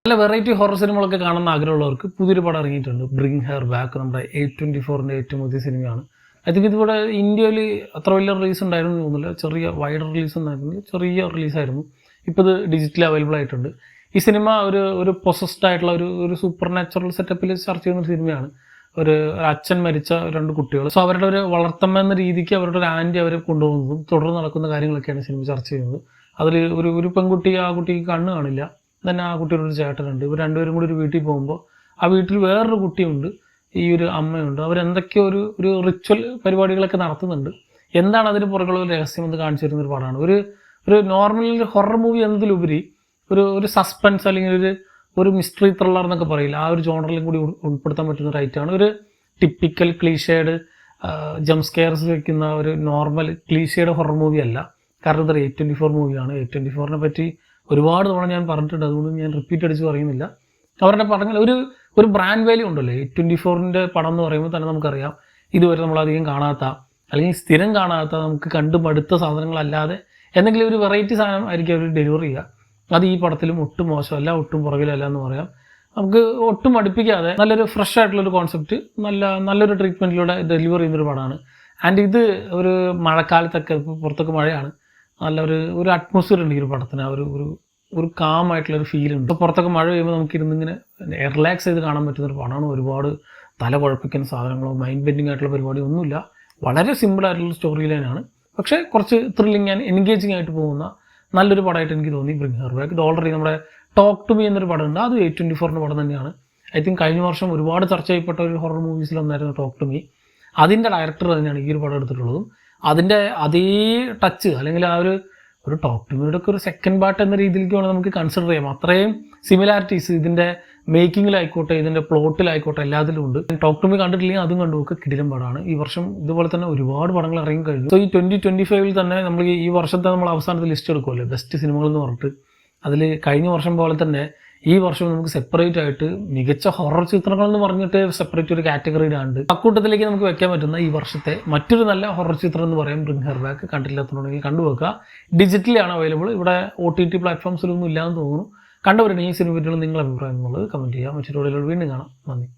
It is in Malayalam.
നല്ല വെറൈറ്റി ഹൊറർ സിനിമകളൊക്കെ കാണുന്ന ആഗ്രഹമുള്ളവർക്ക് പുതിയൊരു പടം ഇറങ്ങിയിട്ടുണ്ട്, ബ്രിങ് ഹെർ ബാക്ക്. നമ്മുടെ A24 ഏറ്റവും പുതിയ സിനിമയാണ്. ഐ തിങ്ക് ഇതിവിടെ ഇന്ത്യയിൽ അത്ര വലിയ റിലീസ് ഉണ്ടായിരുന്നു തോന്നുന്നില്ല, ചെറിയ വൈഡ് റിലീസ് ഒന്നായിരുന്നു, ചെറിയ റിലീസായിരുന്നു. ഇപ്പോൾ ഇത് ഡിജിറ്റലി അവൈലബിൾ ആയിട്ടുണ്ട്. ഈ സിനിമ ഒരു പൊസസ്ഡ് ആയിട്ടുള്ള ഒരു സൂപ്പർ നാച്ചുറൽ സെറ്റപ്പിൽ ചർച്ച ചെയ്യുന്ന ഒരു സിനിമയാണ്. ഒരു അച്ഛൻ മരിച്ച 2 കുട്ടികൾ, സോ അവരുടെ ഒരു വളർത്തമ്മ എന്ന രീതിക്ക് അവരുടെ ഒരു ആൻറ്റി അവരെ കൊണ്ടുപോകുന്നതും തുടർന്ന് നടക്കുന്ന കാര്യങ്ങളൊക്കെയാണ് സിനിമ ചർച്ച ചെയ്യുന്നത്. അതിൽ ഒരു പെൺകുട്ടി, ആ കുട്ടിക്ക് കണ്ണ് കാണില്ല, തന്നെ ആ കുട്ടിയുടെ ഒരു ചേട്ടനുണ്ട്. ഇവർ രണ്ടുപേരും കൂടി ഒരു വീട്ടിൽ പോകുമ്പോൾ ആ വീട്ടിൽ വേറൊരു കുട്ടിയുണ്ട്, ഈ ഒരു അമ്മയുണ്ട്. അവരെന്തൊക്കെയോ ഒരു റിച്വൽ പരിപാടികളൊക്കെ നടത്തുന്നുണ്ട്. എന്താണ് അതിന് പുറകുള്ള ഒരു രഹസ്യം എന്ന് കാണിച്ചു തരുന്ന ഒരു പടമാണ്. ഒരു നോർമൽ ഹൊറർ മൂവി എന്നതിലുപരി ഒരു സസ്പെൻസ് അല്ലെങ്കിൽ ഒരു മിസ്റ്ററി ത്രില്ലർ എന്നൊക്കെ പറയില്ല, ആ ഒരു ജോണറിലും കൂടി ഉൾപ്പെടുത്താൻ പറ്റുന്ന ഒരു ഐറ്റമാണ്. ഒരു ടിപ്പിക്കൽ ക്ലീഷേഡ് ജംപ് സ്കെയർസ് വയ്ക്കുന്ന ഒരു നോർമൽ ക്ലീഷേഡ് ഹൊറർ മൂവി അല്ല. കാരണം ഇതൊരു A24 മൂവിയാണ്. A24 പറ്റി ഒരുപാട് തവണ ഞാൻ പറഞ്ഞിട്ടുണ്ട്, അതുകൊണ്ട് ഞാൻ റിപ്പീറ്റ് അടിച്ച് പറയുന്നില്ല. അവരുടെ പടങ്ങൾ ഒരു ബ്രാൻഡ് വാല്യൂ ഉണ്ടല്ലോ. A24 പടം എന്ന് പറയുമ്പോൾ തന്നെ നമുക്കറിയാം, ഇതുവരെ നമ്മളധികം കാണാത്ത അല്ലെങ്കിൽ സ്ഥിരം കാണാത്ത, നമുക്ക് കണ്ടു മടുത്ത സാധനങ്ങളല്ലാതെ എന്തെങ്കിലും ഒരു വെറൈറ്റി സാധനം ആയിരിക്കും അവർ ഡെലിവർ ചെയ്യുക. അത് ഈ പടത്തിലും ഒട്ടും മോശമല്ല, ഒട്ടും പുറകിലല്ല എന്ന് പറയാം. നമുക്ക് ഒട്ടും അടുപ്പിക്കാതെ നല്ലൊരു ഫ്രഷ് ആയിട്ടുള്ളൊരു കോൺസെപ്റ്റ് നല്ലൊരു ട്രീറ്റ്മെൻറ്റിലൂടെ ഡെലിവർ ചെയ്യുന്നൊരു പടമാണ്. ആൻഡ് ഇത് ഒരു മഴക്കാലത്തൊക്കെ, പുറത്തൊക്കെ മഴയാണ്, നല്ല ഒരു അറ്റ്മോസ്ഫിയർ ഉണ്ട് ഈ ഒരു പടത്തിന്. ഒരു കാം ആയിട്ടുള്ളൊരു ഫീൽ ഉണ്ട്. പുറത്തൊക്കെ മഴ പെയ്യുമ്പോൾ നമുക്ക് ഇരുന്നിങ്ങനെ റിലാക്സ് ചെയ്ത് കാണാൻ പറ്റുന്നൊരു പടമാണ്. ഒരുപാട് തല കുഴപ്പിക്കുന്ന സാധനങ്ങളോ മൈൻഡ് ബെൻഡിങ് ആയിട്ടുള്ള പരിപാടി ഒന്നുമില്ല. വളരെ സിമ്പിളായിട്ടുള്ള സ്റ്റോറി ലൈനാണ്, പക്ഷേ കുറച്ച് ത്രില്ലിങ് ആൻഡ് എൻഗേജിങ് ആയിട്ട് പോകുന്ന നല്ലൊരു പടമായിട്ട് എനിക്ക് തോന്നി ബ്രിങ് ഹെർ ബാക്ക്. ഇത് ഓൾറെഡി നമ്മുടെ ടോക്ക് ടു മീ എന്നൊരു പടമുണ്ട്, അത് A24 പടം തന്നെയാണ്. ഐ തിങ്ക് കഴിഞ്ഞ വർഷം ഒരുപാട് ചർച്ച ചെയ്യപ്പെട്ട ഒരു ഹൊറർ മൂവീസിലൊന്നായിരുന്നു ടോക്ക് ടു മീ. അതിൻ്റെ ഡയറക്ടർ തന്നെയാണ് ഈ ഒരു പടം എടുത്തിട്ടുള്ളതും. അതിൻ്റെ അതേ ടച്ച് അല്ലെങ്കിൽ ആ ഒരു ടോക്ക് ടു മീയുടെ ഒക്കെ ഒരു സെക്കൻഡ് പാർട്ട് എന്ന രീതിയിലേക്ക് വേണം നമുക്ക് കൺസിഡർ ചെയ്യാം. അത്രയും സിമിലാരിറ്റീസ് ഇതിൻ്റെ മേക്കിങ്ങിലായിക്കോട്ടെ, ഇതിൻ്റെ പ്ലോട്ടിലായിക്കോട്ടെ, എല്ലാത്തിലും ഉണ്ട്. ടോക്ക് ടു മീ കണ്ടിട്ടില്ലെങ്കിൽ അതും കണ്ടു നോക്കുക, കിടിലം പടമാണ്. ഈ വർഷം ഇതുപോലെ തന്നെ ഒരുപാട് പടങ്ങൾ ഇറങ്ങി കഴിഞ്ഞു. സോ ഈ 2025 തന്നെ നമ്മൾ ഈ വർഷത്തെ നമ്മൾ അവസാനത്തെ ലിസ്റ്റ് എടുക്കുമല്ലോ, ബെസ്റ്റ് സിനിമകൾ എന്ന് പറഞ്ഞിട്ട്. അതിൽ കഴിഞ്ഞ വർഷം പോലെ തന്നെ ഈ വർഷം നമുക്ക് സെപ്പറേറ്റ് ആയിട്ട് മികച്ച ഹൊറർ ചിത്രങ്ങൾ എന്ന് പറഞ്ഞിട്ട് സെപ്പറേറ്റ് ഒരു കാറ്റഗറി ഇടാണ്ട് അക്കൂട്ടത്തിലേക്ക് നമുക്ക് വെക്കാൻ പറ്റുന്ന ഈ വർഷത്തെ മറ്റൊരു നല്ല ഹൊറർ ചിത്രം എന്ന് പറയാം ബ്രിങ് ഹെർ ബാക്ക്. കണ്ടില്ലാത്തതുണ്ടെങ്കിൽ കണ്ടുവെക്കുക. ഡിജിറ്റലിയാണ് അവൈലബിൾ. ഇവിടെ OTT പ്ലാറ്റ്ഫോംസിലൊന്നും ഇല്ലാന്ന് തോന്നുന്നു. കണ്ടുവരുന്ന ഈ സിനിമ പറ്റിയുള്ള നിങ്ങളുടെ അഭിപ്രായം എന്നുള്ളത് കമൻറ്റ് ചെയ്യുക. മറ്റൊരു വീഡിയോയിൽ വീണ്ടും കാണാം. നന്ദി.